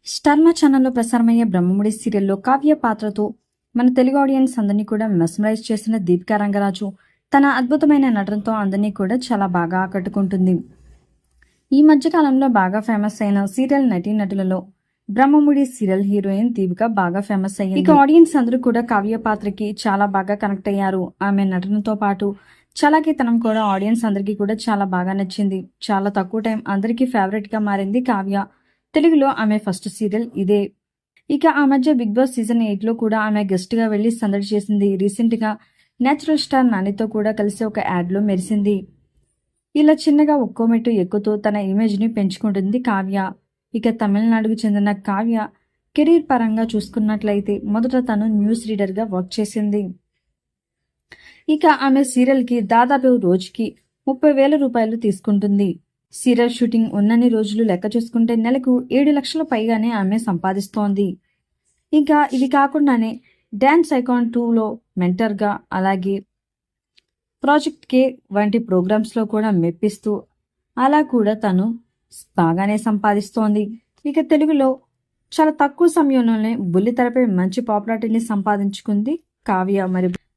స్టార్మా ఛానల్లో ప్రసారమయ్యే బ్రహ్మముడి సీరియల్లో కావ్య పాత్రతో మన తెలుగు ఆడియన్స్ అందరినీ కూడా మెస్మరైజ్ చేసిన దీపికా రంగరాజు తన అద్భుతమైన నటనతో అందరినీ కూడా చాలా బాగా ఆకట్టుకుంటుంది. ఈ మధ్య కాలంలో బాగా ఫేమస్ అయిన సీరియల్ నటీనటులలో బ్రహ్మముడి సీరియల్ హీరోయిన్ దీపిక బాగా ఫేమస్ అయ్యింది. ఇక ఆడియన్స్ అందరూ కూడా కావ్య పాత్రకి చాలా బాగా కనెక్ట్ అయ్యారు. ఆమె నటనతో పాటు చలాకీతనం కూడా ఆడియన్స్ అందరికీ కూడా చాలా బాగా నచ్చింది. చాలా తక్కువ టైం అందరికీ ఫేవరెట్ గా మారింది కావ్య. తెలుగులో ఆమె ఫస్ట్ సీరియల్ ఇదే. ఇక ఆ మధ్య బిగ్ బాస్ సీజన్ 8లో కూడా ఆమె గెస్ట్ గా వెళ్లి సందడి చేసింది. రీసెంట్ గా నేచురల్ స్టార్ నానితో కూడా కలిసి ఒక యాడ్ లో మెరిసింది. ఇలా చిన్నగా ఒక్కో మెట్టు ఎక్కుతూ తన ఇమేజ్ ని పెంచుకుంటుంది కావ్య. ఇక తమిళనాడుకు చెందిన కావ్య కెరీర్ పరంగా చూసుకున్నట్లయితే మొదట తను న్యూస్ రీడర్ గా వర్క్ చేసింది. ఇక ఆమె సీరియల్ కి దాదాపు రోజుకి 30,000 రూపాయలు తీసుకుంటుంది. సీరియల్ షూటింగ్ ఉన్నన్ని రోజులు లెక్క చూసుకుంటే నెలకు 7 లక్షల పైగానే ఆమె సంపాదిస్తోంది. ఇంకా ఇవి కాకుండానే డాన్స్ ఐకాన్ 2లో మెంటర్గా, అలాగే ప్రాజెక్ట్ కే వంటి ప్రోగ్రామ్స్లో కూడా మెప్పిస్తూ అలా కూడా తను బాగానే సంపాదిస్తోంది. ఇక తెలుగులో చాలా తక్కువ సమయంలోనే బుల్లితెరపై మంచి పాపులారిటీని సంపాదించుకుంది కావ్య.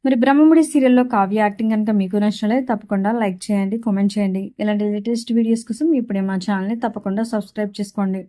మరి బ్రహ్మముడి సీరియల్లో కావ్య యాక్టింగ్ కనుక మీకు నచ్చినట్లయితే తప్పకుండా లైక్ చేయండి, కామెంట్ చేయండి. ఇలాంటి లేటెస్ట్ వీడియోస్ కోసం ఇప్పుడే మా ఛానల్ని తప్పకుండా సబ్స్క్రైబ్ చేసుకోండి.